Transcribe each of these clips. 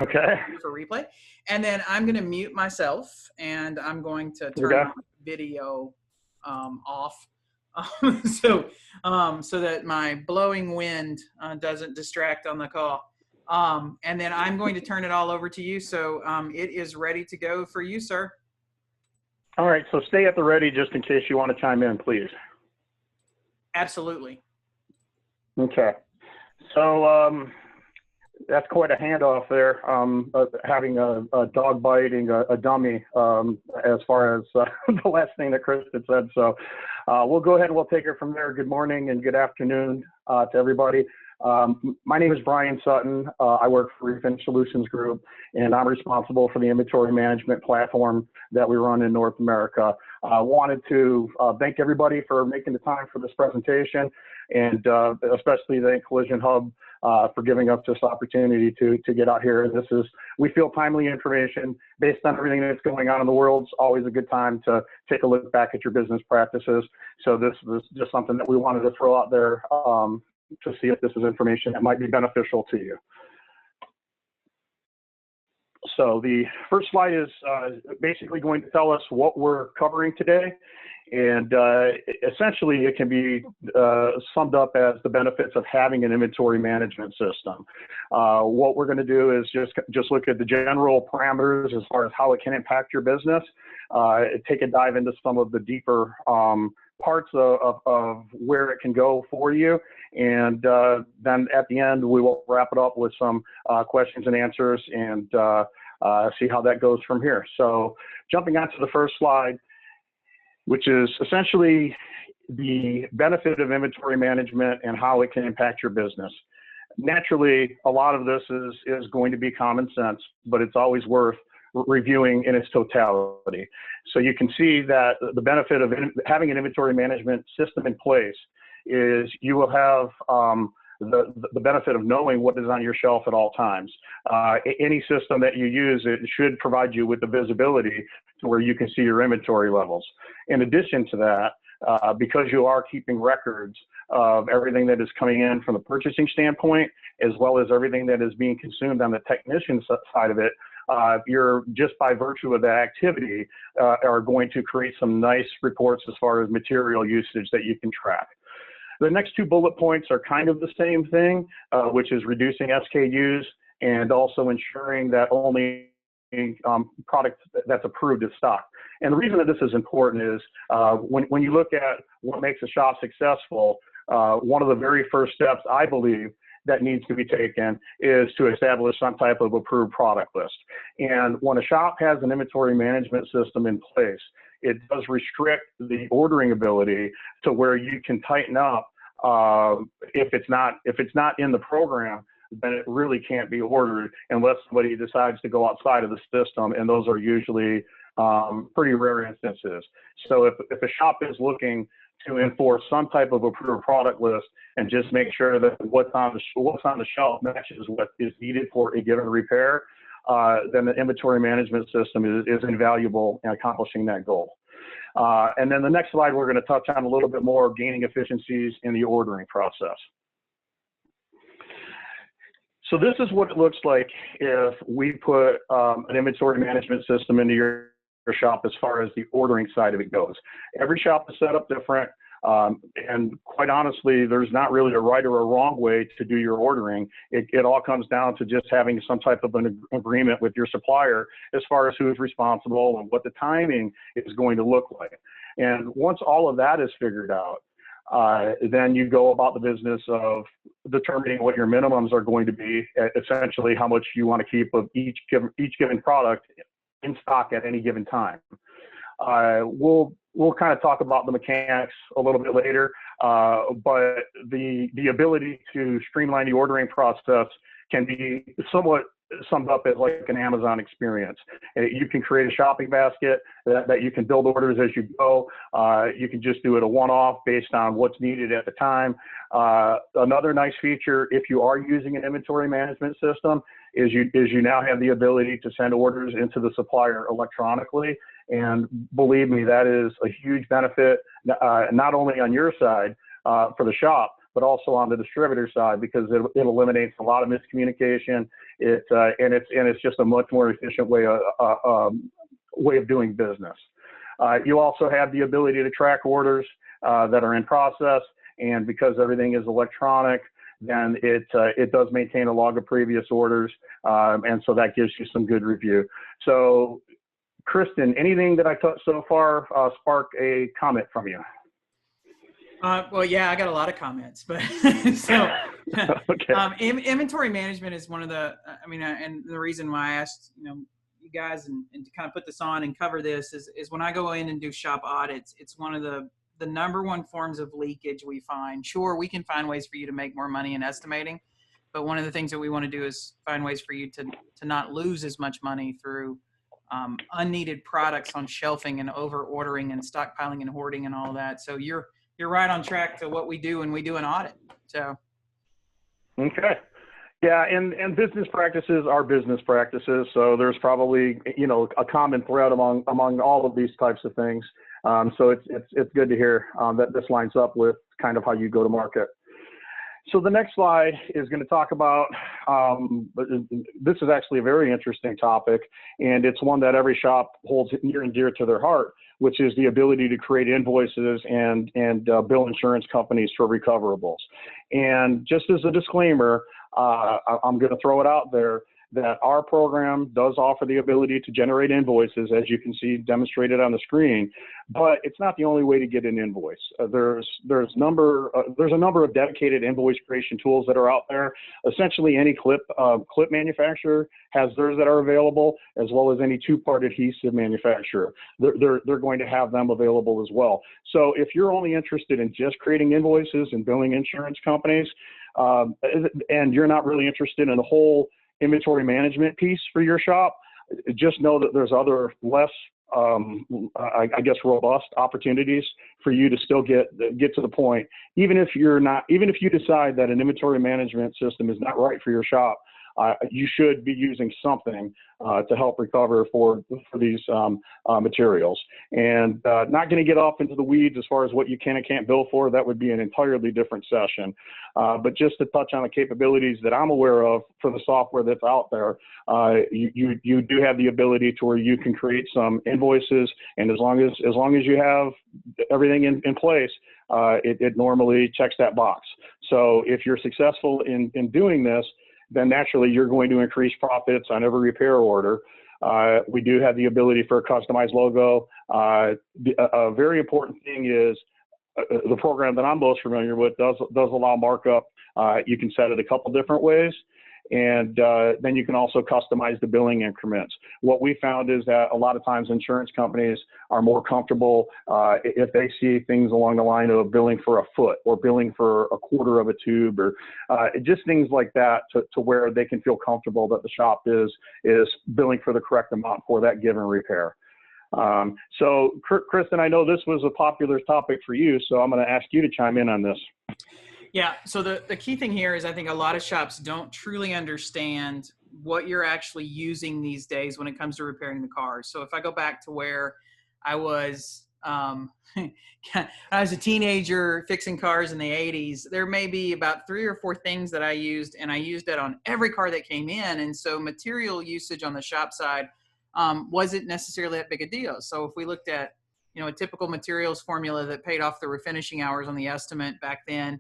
Okay. For replay. And then I'm going to mute myself and I'm going to turn Okay. my video off. So that my blowing wind doesn't distract on the call. And then I'm going to turn it all over to you. So it is ready to go for you, sir. All right. So stay at the ready just in case you want to chime in, please. Absolutely. Okay. So that's quite a handoff there, having a dog biting a dummy as far as the last thing that Chris had said. So we'll go ahead and we'll take it from there. Good morning and good afternoon to everybody. My name is Brian Sutton. I work for Refinish Solutions Group, and I'm responsible for the inventory management platform that we run in North America. I wanted to thank everybody for making the time for this presentation, and especially thank Collision Hub for giving us this opportunity to get out here. This is, we feel, timely information based on everything that's going on in the world. It's always a good time to take a look back at your business practices. So this was just something that we wanted to throw out there to see if this is information that might be beneficial to you. So the first slide is basically going to tell us what we're covering today. And essentially, it can be summed up as the benefits of having an inventory management system. What we're going to do is just look at the general parameters as far as how it can impact your business, take a dive into some of the deeper parts of where it can go for you. And then at the end, we will wrap it up with some questions and answers and see how that goes from here. So jumping onto the first slide, which is essentially the benefit of inventory management and how it can impact your business. Naturally, a lot of this is going to be common sense, but it's always worth reviewing in its totality. So you can see that the benefit of having an inventory management system in place is you will have the benefit of knowing what is on your shelf at all times. Any system that you use, it should provide you with the visibility to where you can see your inventory levels. In addition to that, because you are keeping records of everything that is coming in from the purchasing standpoint, as well as everything that is being consumed on the technician side of it, you're, just by virtue of that activity, are going to create some nice reports as far as material usage that you can track. The next two bullet points are kind of the same thing, which is reducing SKUs and also ensuring that only product that's approved is stocked. And the reason that this is important is when you look at what makes a shop successful, one of the very first steps, I believe, that needs to be taken is to establish some type of approved product list. And when a shop has an inventory management system in place, it does restrict the ordering ability to where you can tighten up. If it's not in the program, then it really can't be ordered unless somebody decides to go outside of the system, and those are usually pretty rare instances. So if a shop is looking to enforce some type of approved product list and just make sure that what's on the shelf matches what is needed for a given repair, then the inventory management system is invaluable in accomplishing that goal. And then the next slide, we're going to touch on a little bit more gaining efficiencies in the ordering process. So this is what it looks like if we put an inventory management system into your shop as far as the ordering side of it goes. Every shop is set up different, and quite honestly, there's not really a right or a wrong way to do your ordering. It all comes down to just having some type of an agreement with your supplier as far as who's responsible and what the timing is going to look like. And once all of that is figured out, then you go about the business of determining what your minimums are going to be, essentially how much you want to keep of each given product in stock at any given time. We'll kind of talk about the mechanics a little bit later, but the ability to streamline the ordering process can be somewhat summed up as like an Amazon experience. You can create a shopping basket that you can build orders as you go. You can just do it a one-off based on what's needed at the time. Another nice feature, if you are using an inventory management system, is you now have the ability to send orders into the supplier electronically. And believe me, that is a huge benefit, not only on your side for the shop, but also on the distributor side, because it eliminates a lot of miscommunication. It's just a much more efficient way of doing business. You also have the ability to track orders that are in process, and because everything is electronic, then it does maintain a log of previous orders, and so that gives you some good review. So, Kristen, anything that I touched so far spark a comment from you? Well, yeah, I got a lot of comments, but so Okay. Inventory management is one of the, and the reason why I asked, you guys and to kind of put this on and cover this is when I go in and do shop audits, it's one of the number one forms of leakage we find. Sure, we can find ways for you to make more money in estimating, but one of the things that we want to do is find ways for you to not lose as much money through unneeded products on shelving and over ordering and stockpiling and hoarding and all that. So you're right on track to what we do when we do an audit. So. Okay. Yeah, and business practices are business practices. So there's probably, a common thread among all of these types of things. So it's good to hear that this lines up with kind of how you go to market. So the next slide is going to talk about, this is actually a very interesting topic, and it's one that every shop holds near and dear to their heart, which is the ability to create invoices and bill insurance companies for recoverables. And just as a disclaimer, I'm going to throw it out there that our program does offer the ability to generate invoices, as you can see demonstrated on the screen, but it's not the only way to get an invoice. There's a number of dedicated invoice creation tools that are out there. Essentially, any clip manufacturer has theirs that are available, as well as any two-part adhesive manufacturer. They're going to have them available as well. So if you're only interested in just creating invoices and billing insurance companies, and you're not really interested in the whole inventory management piece for your shop, just know that there's other less, robust opportunities for you to still get to the point. Even if you decide that an inventory management system is not right for your shop, you should be using something to help recover for these materials. And not going to get off into the weeds as far as what you can and can't bill for. That would be an entirely different session. But just to touch on the capabilities that I'm aware of for the software that's out there, you do have the ability to where you can create some invoices, and as long as you have everything in place, it normally checks that box. So if you're successful in doing this, then naturally you're going to increase profits on every repair order. We do have the ability for a customized logo. A very important thing is the program that I'm most familiar with does allow markup. You can set it a couple different ways, and then you can also customize the billing increments. What we found is that a lot of times insurance companies are more comfortable if they see things along the line of billing for a foot or billing for a quarter of a tube, or just things like that, to where they can feel comfortable that the shop is billing for the correct amount for that given repair. So Kristen, I know this was a popular topic for you, so I'm going to ask you to chime in on this. Yeah, so the key thing here is I think a lot of shops don't truly understand what you're actually using these days when it comes to repairing the cars. So if I go back to where I was, I was a teenager fixing cars in the 80s, there may be about 3 or 4 things that I used, and I used it on every car that came in. And so material usage on the shop side wasn't necessarily that big a deal. So if we looked at, a typical materials formula that paid off the refinishing hours on the estimate back then,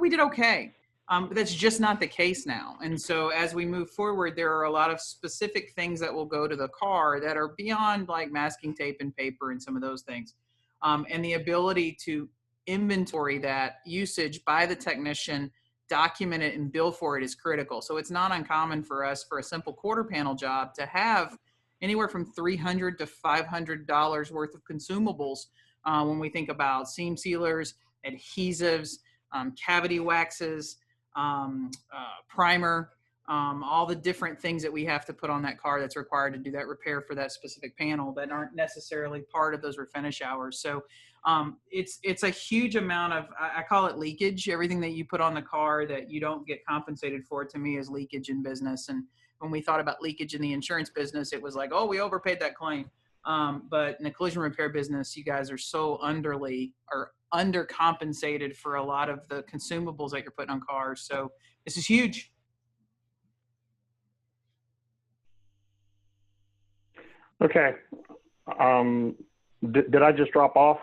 we did okay. But that's just not the case now. And so as we move forward, there are a lot of specific things that will go to the car that are beyond like masking tape and paper and some of those things. And the ability to inventory that usage by the technician, document it and bill for it is critical. So it's not uncommon for us for a simple quarter panel job to have anywhere from $300 to $500 worth of consumables when we think about seam sealers, adhesives, cavity waxes, primer, all the different things that we have to put on that car that's required to do that repair for that specific panel that aren't necessarily part of those refinish hours. So it's a huge amount of, I call it leakage. Everything that you put on the car that you don't get compensated for, to me, is leakage in business. And when we thought about leakage in the insurance business, it was like, oh, we overpaid that claim. But in the collision repair business, you guys are so undercompensated for a lot of the consumables that you're putting on cars. So this is huge. Okay. Did I just drop off?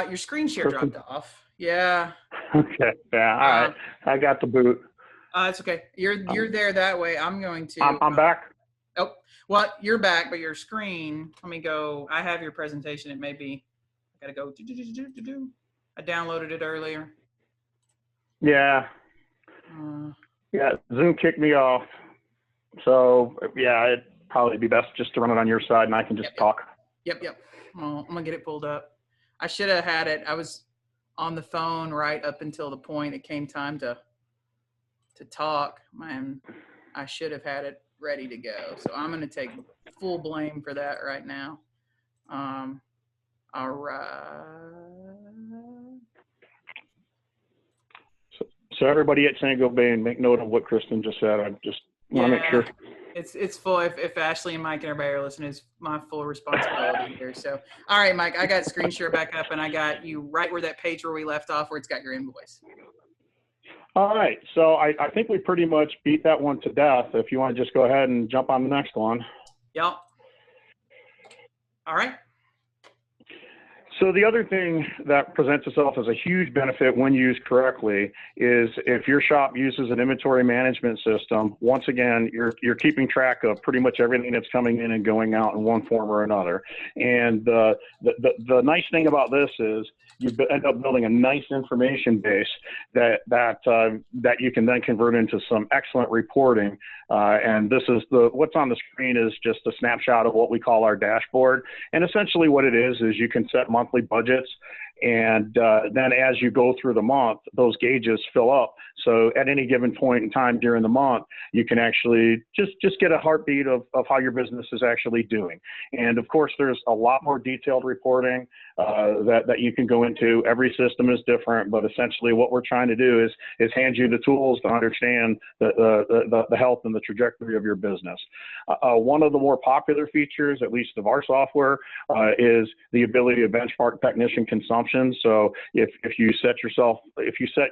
Your screen share dropped off. Yeah. Okay. Yeah. All right. I got the boot. It's okay. You're there that way. I'm going to. I'm back. Oh, well, you're back, but your screen. Let me go. I have your presentation. It may be. I gotta go. I downloaded it earlier. Yeah. Yeah. Zoom kicked me off. So yeah, it'd probably be best just to run it on your side, and I can just talk. Yep. Well, I'm gonna get it pulled up. I should have had it. I was on the phone right up until the point it came time to talk. Man, I should have had it ready to go. So I'm going to take full blame for that right now. All right. So everybody at saint-gobain, make note of what Kristen just said. I just want to make sure. It's full. If Ashley and Mike and everybody are listening, it's my full responsibility here. So, all right, Mike, I got screen share back up, and I got you right where that page where we left off, where it's got your invoice. All right. So I think we pretty much beat that one to death. If you want to just go ahead and jump on the next one. Yep. All right. So the other thing that presents itself as a huge benefit when used correctly is if your shop uses an inventory management system. Once again, you're keeping track of pretty much everything that's coming in and going out in one form or another. And the nice thing about this is you end up building a nice information base that you can then convert into some excellent reporting. And this is what's on the screen is just a snapshot of what we call our dashboard. And essentially what it is you can set monthly budgets. And then as you go through the month, those gauges fill up. So at any given point in time during the month, you can actually just get a heartbeat of how your business is actually doing. And of course, there's a lot more detailed reporting that you can go into. Every system is different, but essentially what we're trying to do is hand you the tools to understand the health and the trajectory of your business. One of the more popular features, at least of our software, is the ability to benchmark technician consumption. So if you set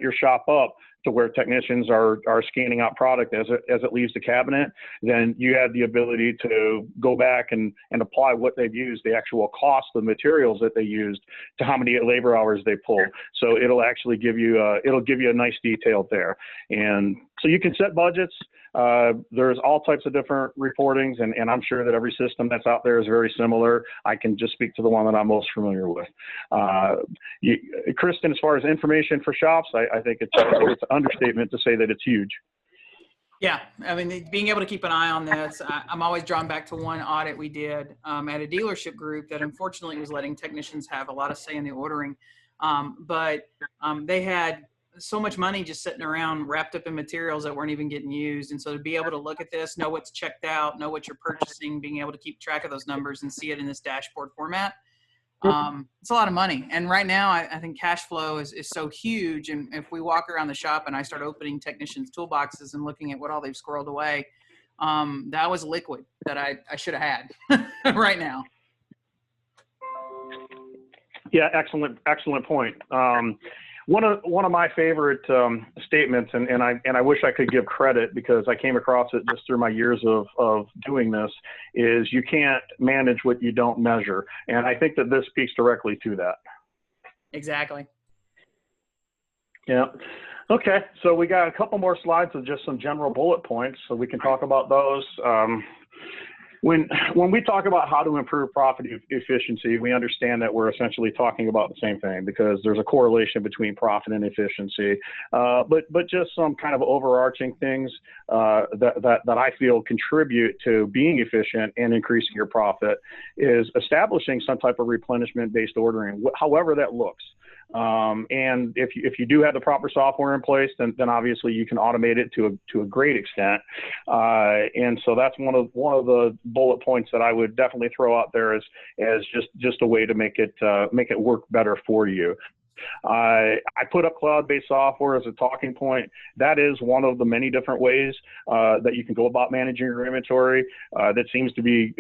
your shop up to where technicians are scanning out product as it leaves the cabinet, then you have the ability to go back and apply what they've used, the actual cost of materials that they used, to how many labor hours they pulled. So it'll actually give you a nice detail there. And so you can set budgets. There's all types of different reportings, and I'm sure that every system that's out there is very similar. I can just speak to the one that I'm most familiar with. Kristen, as far as information for shops, I think it's an understatement to say that it's huge. Yeah, I mean, being able to keep an eye on this, I'm always drawn back to one audit we did at a dealership group that unfortunately was letting technicians have a lot of say in the ordering. But they had so much money just sitting around wrapped up in materials that weren't even getting used. And so to be able to look at this, know what's checked out, know what you're purchasing, being able to keep track of those numbers and see it in this dashboard format, it's a lot of money. And right now, I think cash flow is so huge. And if we walk around the shop and I start opening technicians' toolboxes and looking at what all they've squirreled away, that was liquid that I should have had right now. Yeah, excellent point. One of my favorite statements, and I wish I could give credit because I came across it just through my years of doing this, is you can't manage what you don't measure. And I think that this speaks directly to that. Exactly. Yeah. Okay, so we got a couple more slides of just some general bullet points, so we can talk about those. When we talk about how to improve profit efficiency, we understand that we're essentially talking about the same thing because there's a correlation between profit and efficiency. But just some kind of overarching things that I feel contribute to being efficient and increasing your profit is establishing some type of replenishment-based ordering, however that looks. And if you do have the proper software in place, then obviously you can automate it to a great extent. And so that's one of the bullet points that I would definitely throw out there as just a way to make it work better for you. I put up cloud-based software as a talking point. That is one of the many different ways that you can go about managing your inventory. That seems to be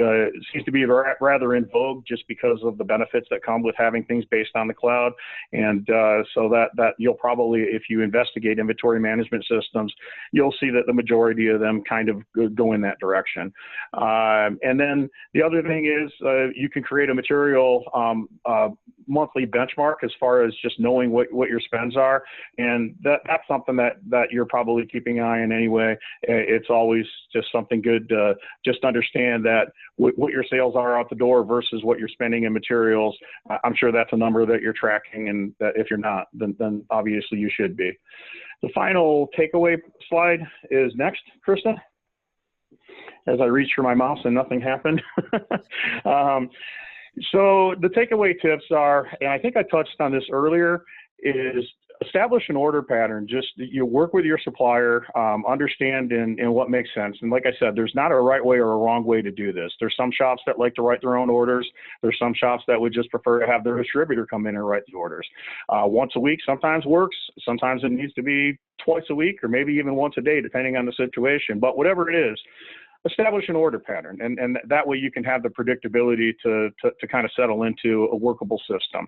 rather in vogue just because of the benefits that come with having things based on the cloud. And so that you'll probably, if you investigate inventory management systems, you'll see that the majority of them kind of go in that direction. And then the other thing is you can create a material monthly benchmark as far as just knowing what your spends are. And that's something that you're probably keeping an eye on anyway. It's always just something good to just understand that what your sales are out the door versus what you're spending in materials. I'm sure that's a number that you're tracking, and that if you're not, then obviously you should be. The final takeaway slide is next, Krista. As I reached for my mouse and nothing happened. So the takeaway tips are, and I think I touched on this earlier, is establish an order pattern. Just you work with your supplier, understand in what makes sense. And like I said, there's not a right way or a wrong way to do this. There's some shops that like to write their own orders. There's some shops that would just prefer to have their distributor come in and write the orders. Once a week sometimes works. Sometimes it needs to be twice a week or maybe even once a day, depending on the situation. But whatever it is, establish an order pattern, and that way you can have the predictability to kind of settle into a workable system.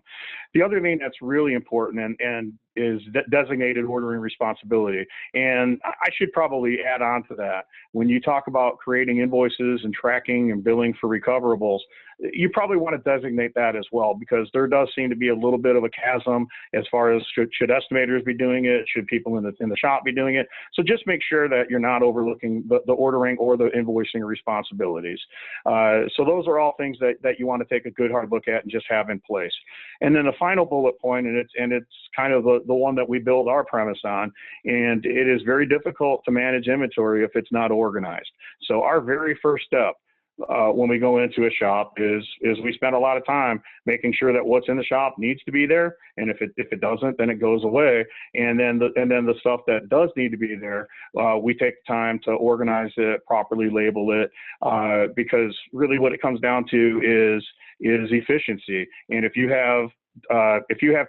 The other thing that's really important and is designated ordering responsibility. And I should probably add on to that. When you talk about creating invoices and tracking and billing for recoverables, you probably want to designate that as well, because there does seem to be a little bit of a chasm as far as should estimators be doing it, should people in the shop be doing it. So just make sure that you're not overlooking the ordering or the invoicing responsibilities. So those are all things that you want to take a good hard look at and just have in place. And then the final bullet point, and it's kind of the one that we build our premise on, and it is very difficult to manage inventory if it's not organized. So our very first step when we go into a shop is we spend a lot of time making sure that what's in the shop needs to be there, and if it doesn't, then it goes away. And then the stuff that does need to be there, we take time to organize it, properly label it, because really what it comes down to is efficiency. And if you have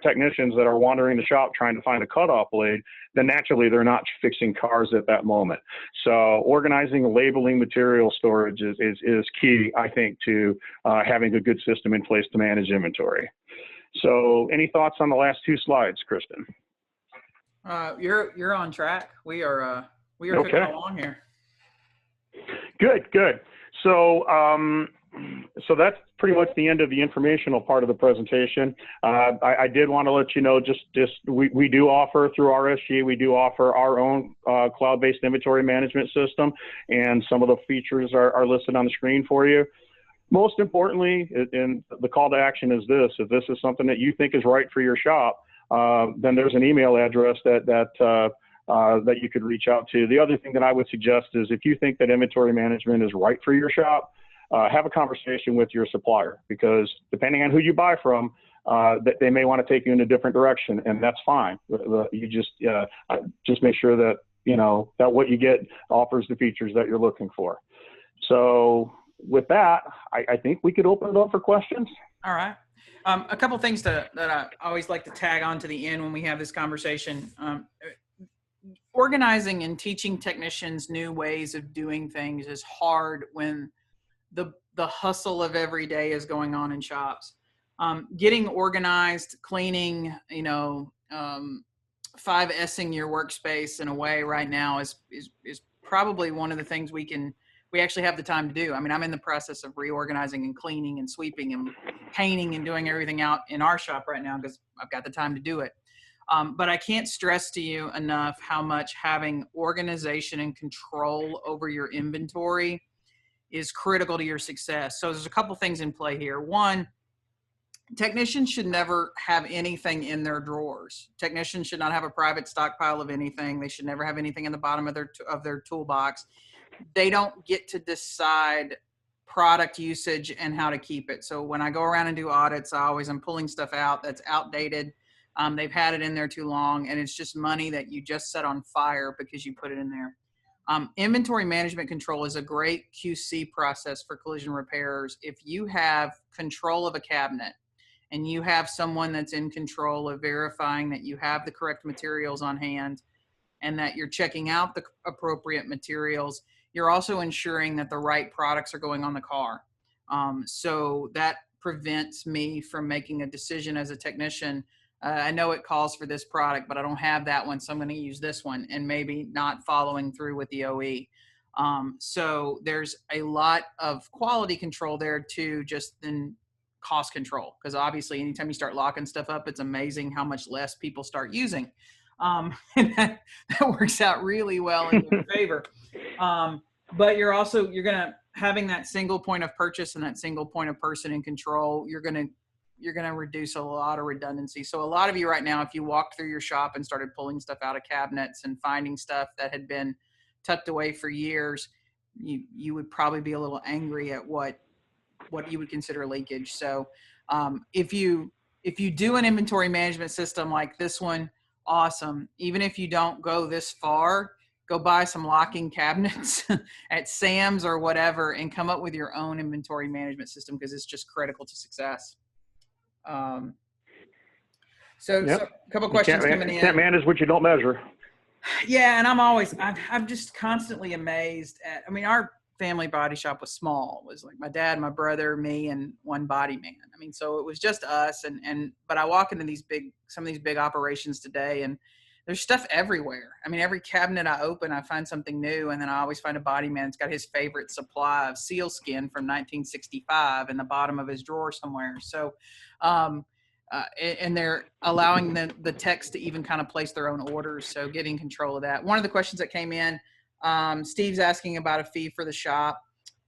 technicians that are wandering the shop trying to find a cutoff blade, then naturally they're not fixing cars at that moment. So organizing and labeling material storage is key, I think, to having a good system in place to manage inventory. So any thoughts on the last two slides, Kristen? You're on track. We are okay. cooking along here. Good. So that's pretty much the end of the informational part of the presentation. I did want to let you know, we do offer through RSG, we do offer our own cloud-based inventory management system, and some of the features are listed on the screen for you. Most importantly, and the call to action is this: if this is something that you think is right for your shop, then there's an email address that you could reach out to. The other thing that I would suggest is if you think that inventory management is right for your shop, have a conversation with your supplier, because depending on who you buy from, that they may want to take you in a different direction, and that's fine. You just make sure that that what you get offers the features that you're looking for. So with that, I think we could open it up for questions. All right. A couple things that I always like to tag on to the end when we have this conversation. Organizing and teaching technicians new ways of doing things is hard when the hustle of every day is going on in shops. Getting organized, cleaning, 5S'ing your workspace in a way right now is probably one of the things we actually have the time to do. I mean, I'm in the process of reorganizing and cleaning and sweeping and painting and doing everything out in our shop right now because I've got the time to do it. But I can't stress to you enough how much having organization and control over your inventory is critical to your success. So there's a couple things in play here. One, technicians should never have anything in their drawers. Technicians should not have a private stockpile of anything. They should never have anything in the bottom of their toolbox. They don't get to decide product usage and how to keep it. So when I go around and do audits, I'm pulling stuff out that's outdated. They've had it in there too long, and it's just money that you just set on fire because you put it in there. Inventory management control is a great QC process for collision repairers. If you have control of a cabinet and you have someone that's in control of verifying that you have the correct materials on hand and that you're checking out the appropriate materials, you're also ensuring that the right products are going on the car. So that prevents me from making a decision as a technician. I know it calls for this product, but I don't have that one, so I'm going to use this one, and maybe not following through with the OE. So there's a lot of quality control there too, just in cost control, because obviously anytime you start locking stuff up, it's amazing how much less people start using. And that works out really well in your favor. But you're gonna having that single point of purchase and that single point of person in control, you're gonna reduce a lot of redundancy. So a lot of you right now, if you walked through your shop and started pulling stuff out of cabinets and finding stuff that had been tucked away for years, you would probably be a little angry at what you would consider leakage. So if you do an inventory management system like this one, awesome. Even if you don't go this far, go buy some locking cabinets at Sam's or whatever and come up with your own inventory management system, because it's just critical to success. So a couple questions coming in. You can't manage what you don't measure. Yeah, and I'm just constantly amazed at, I mean, our family body shop was small. It was like my dad, my brother, me, and one body man. I mean, so it was just us. But I walk into some of these big operations today, and there's stuff everywhere. I mean, every cabinet I open, I find something new, and then I always find a body man that's got his favorite supply of sealskin from 1965 in the bottom of his drawer somewhere. So, and they're allowing the techs to even kind of place their own orders. So getting control of that. One of the questions that came in, Steve's asking about a fee for the shop.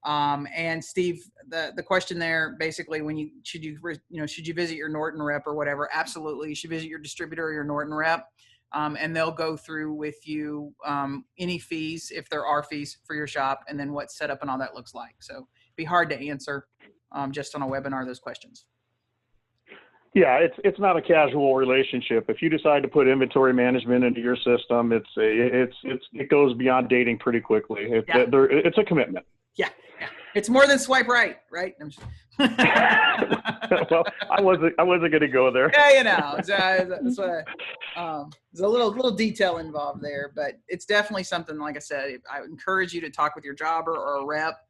And Steve, the question there, basically, should you visit your Norton rep or whatever? Absolutely. You should visit your distributor or your Norton rep. And they'll go through with you any fees, if there are fees for your shop, and then what setup and all that looks like. So it'd be hard to answer just on a webinar, those questions. Yeah, it's not a casual relationship. If you decide to put inventory management into your system, it goes beyond dating pretty quickly. It's a commitment. Yeah. It's more than swipe right? Well, I wasn't going to go there. Yeah, that's what there's a little detail involved there, but it's definitely something. Like I said, I encourage you to talk with your jobber or a rep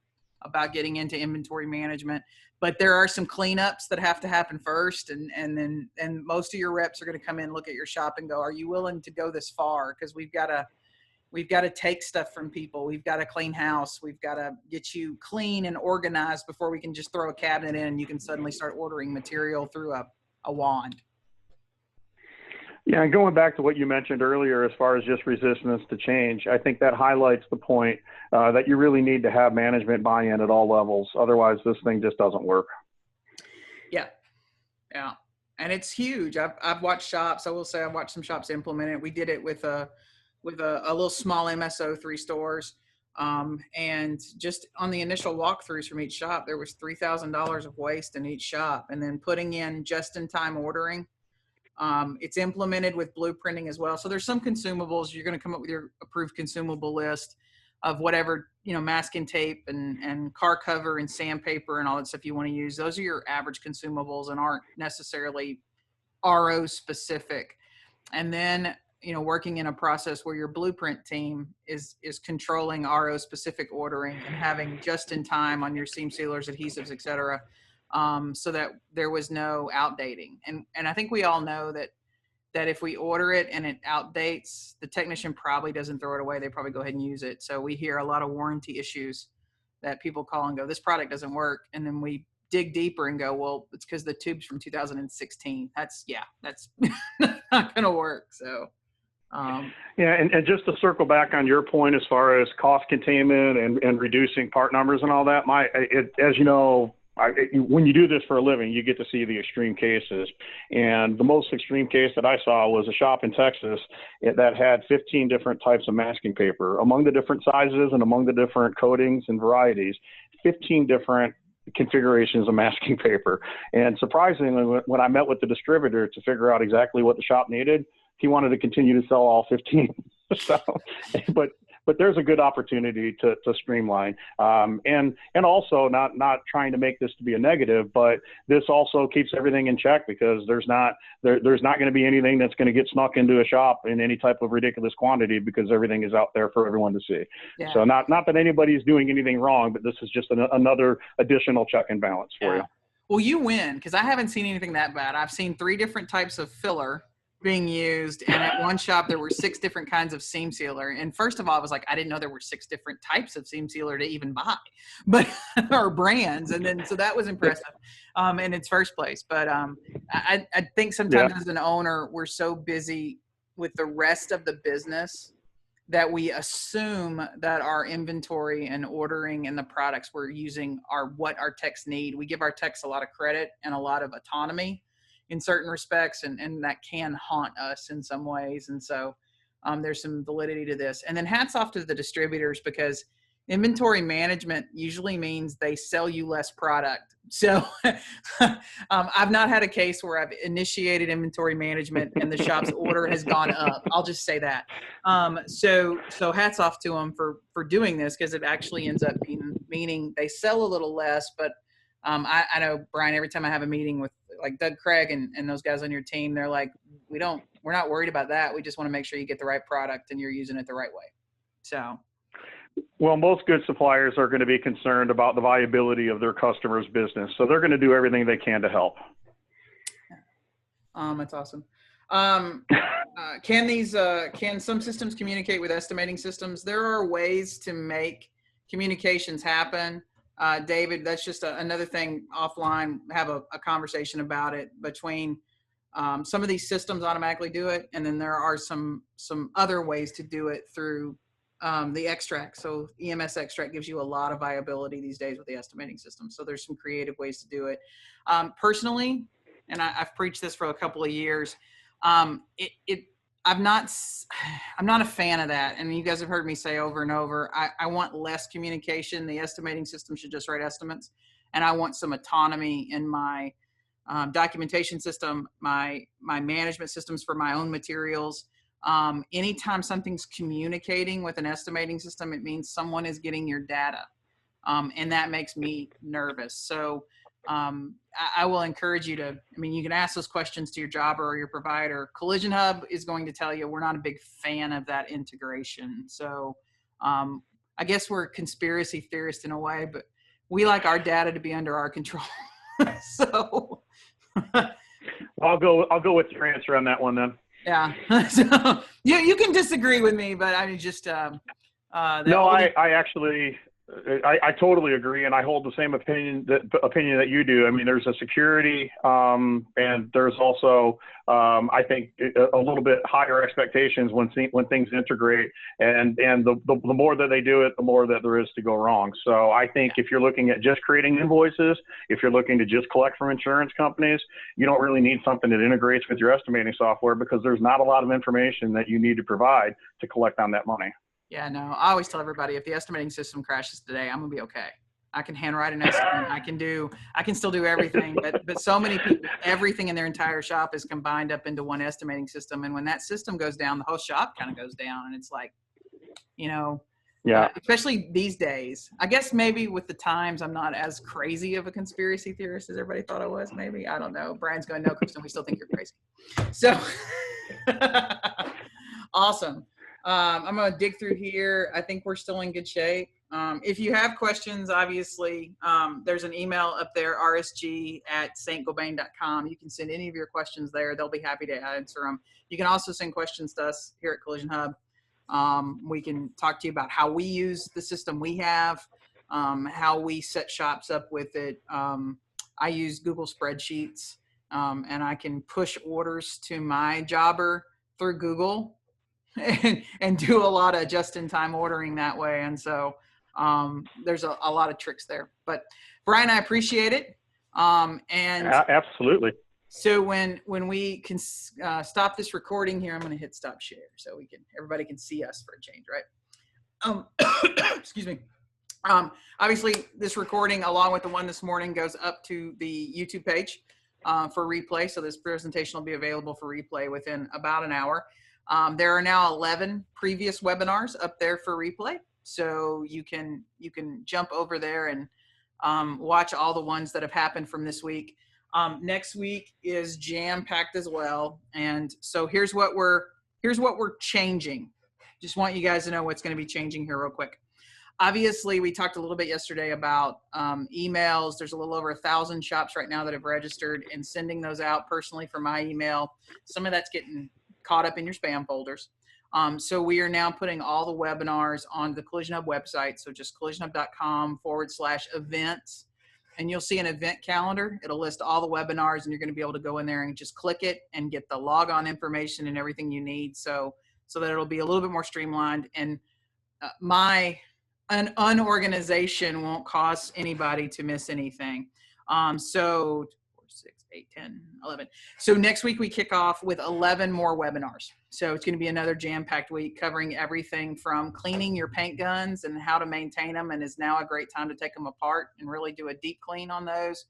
about getting into inventory management. But there are some cleanups that have to happen first, and most of your reps are going to come in, look at your shop, and go, "Are you willing to go this far? Because we've got to take stuff from people. We've got to clean house. We've got to get you clean and organized before we can just throw a cabinet in and you can suddenly start ordering material through a wand." Yeah, and going back to what you mentioned earlier, as far as just resistance to change, I think that highlights the point that you really need to have management buy-in at all levels. Otherwise, this thing just doesn't work. Yeah, and it's huge. I've watched shops. I will say I've watched some shops implement it. We did it with a little small MSO, 3 stores, and just on the initial walkthroughs from each shop, there was $3,000 of waste in each shop, and then putting in just-in-time ordering. It's implemented with blueprinting as well. So there's some consumables. You're going to come up with your approved consumable list of whatever, masking tape and car cover and sandpaper and all that stuff you want to use. Those are your average consumables and aren't necessarily RO specific. And then, working in a process where your blueprint team is controlling RO specific ordering and having just in time on your seam sealers, adhesives, et cetera. So that there was no outdating. And I think we all know that if we order it and it outdates, the technician probably doesn't throw it away. They probably go ahead and use it. So we hear a lot of warranty issues that people call and go, "This product doesn't work." And then we dig deeper and go, "Well, it's because the tube's from 2016. That's not going to work." So. Yeah, and just to circle back on your point as far as cost containment and reducing part numbers and all that, as you know, when you do this for a living, you get to see the extreme cases. And the most extreme case that I saw was a shop in Texas that had 15 different types of masking paper among the different sizes and among the different coatings and varieties, 15 different configurations of masking paper. And surprisingly, when I met with the distributor to figure out exactly what the shop needed, he wanted to continue to sell all 15. So, but but there's a good opportunity to streamline. And also not trying to make this to be a negative, but this also keeps everything in check, because there's not going to be anything that's going to get snuck into a shop in any type of ridiculous quantity, because everything is out there for everyone to see. Yeah. So not that anybody's doing anything wrong, but this is just another additional check and balance for you. Well, you win, because I haven't seen anything that bad. I've seen 3 different types of filler being used, and at one shop there were 6 different kinds of seam sealer. And first of all, I was like, I didn't know there were 6 different types of seam sealer to even buy, but or brands. And then so that was impressive in its first place. But I think sometimes as an owner, we're so busy with the rest of the business that we assume that our inventory and ordering and the products we're using are what our techs need. We give our techs a lot of credit and a lot of autonomy in certain respects, and that can haunt us in some ways. And so there's some validity to this. And then hats off to the distributors, because inventory management usually means they sell you less product. So I've not had a case where I've initiated inventory management and the shop's order has gone up. I'll just say that. So hats off to them for doing this, because it actually ends up meaning they sell a little less. But I know, Brian, every time I have a meeting with like Doug Craig and those guys on your team, they're like, we're not worried about that. We just want to make sure you get the right product and you're using it the right way. So. Well, most good suppliers are going to be concerned about the viability of their customers' business, so they're going to do everything they can to help. That's awesome. Can some systems communicate with estimating systems? There are ways to make communications happen. David, that's just another thing offline. Have a conversation about it between some of these systems automatically do it, and then there are some other ways to do it through the extract. So EMS extract gives you a lot of viability these days with the estimating system. So there's some creative ways to do it. Personally, and I've preached this for a couple of years, I'm not a fan of that. And you guys have heard me say over and over, I want less communication. The estimating system should just write estimates. And I want some autonomy in my documentation system, my management systems for my own materials. Anytime something's communicating with an estimating system, it means someone is getting your data. And that makes me nervous. So I will encourage you to, you can ask those questions to your jobber or your provider. Collision Hub is going to tell you we're not a big fan of that integration. So I guess we're conspiracy theorists in a way, but we like our data to be under our control. So I'll go with your answer on that one then. Yeah. So you can disagree with me, but I mean, just no, I totally agree, and I hold the same opinion that you do. I mean, there's a security, and there's also, I think, a little bit higher expectations when things integrate, and the more that they do it, the more that there is to go wrong. So I think if you're looking at just creating invoices, if you're looking to just collect from insurance companies, you don't really need something that integrates with your estimating software, because there's not a lot of information that you need to provide to collect on that money. Yeah, no, I always tell everybody, if the estimating system crashes today, I'm gonna be okay. I can handwrite an estimate. I can still do everything, but so many people, everything in their entire shop is combined up into one estimating system. And when that system goes down, the whole shop kind of goes down. And it's like, especially these days, I guess maybe with the times, I'm not as crazy of a conspiracy theorist as everybody thought I was. Maybe, I don't know. Brian's going, no, Kristen, we still think you're crazy. So awesome. I'm going to dig through here. I think we're still in good shape. If you have questions, obviously, there's an email up there, rsg@saint-gobain.com. You can send any of your questions there. They'll be happy to answer them. You can also send questions to us here at Collision Hub. We can talk to you about how we use the system we have, how we set shops up with it. I use Google spreadsheets, and I can push orders to my jobber through Google. And do a lot of just-in-time ordering that way. And so there's a lot of tricks there. But Brian, I appreciate it. And absolutely. So when we can stop this recording here, I'm going to hit stop share so everybody can see us for a change, right? Excuse me. Obviously, this recording, along with the one this morning, goes up to the YouTube page for replay. So this presentation will be available for replay within about an hour. There are now 11 previous webinars up there for replay. So you can jump over there and watch all the ones that have happened from this week. Next week is jam-packed as well. And so here's what we're changing. Just want you guys to know what's going to be changing here real quick. Obviously, we talked a little bit yesterday about emails. There's a little over 1,000 shops right now that have registered, and sending those out personally from my email. Some of that's getting caught up in your spam folders. So we are now putting all the webinars on the Collision Hub website. So just collisionhub.com/events. And you'll see an event calendar. It'll list all the webinars, and you're going to be able to go in there and just click it and get the logon information and everything you need. So that it'll be a little bit more streamlined. And an unorganization won't cause anybody to miss anything. So 4, 6, 8, 10, 11. So next week we kick off with 11 more webinars. So it's going to be another jam-packed week covering everything from cleaning your paint guns and how to maintain them, and is now a great time to take them apart and really do a deep clean on those.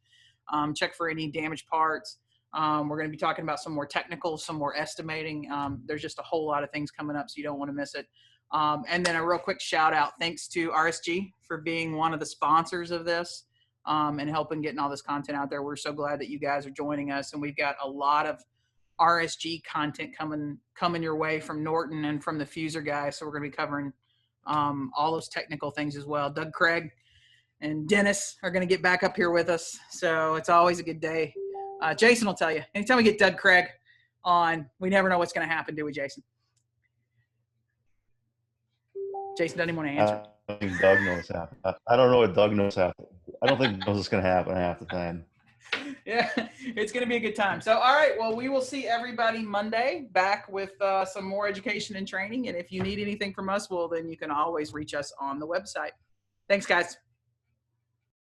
Check for any damaged parts. We're going to be talking about some more technical, some more estimating. There's just a whole lot of things coming up, so you don't want to miss it. And then a real quick shout out, thanks to RSG for being one of the sponsors of this and helping getting all this content out there. We're so glad that you guys are joining us, and we've got a lot of RSG content coming your way from Norton and from the Fuser guys. So we're going to be covering all those technical things as well. Doug Craig and Dennis are going to get back up here with us. So it's always a good day. Jason will tell you, anytime we get Doug Craig on, we never know what's going to happen, do we, Jason? Jason doesn't even want to answer. I don't think Doug knows half. I don't know what Doug knows half. I don't think he knows what's going to happen half the time. Yeah, it's going to be a good time. So, all right, well, we will see everybody Monday back with some more education and training. And if you need anything from us, well, then you can always reach us on the website. Thanks, guys.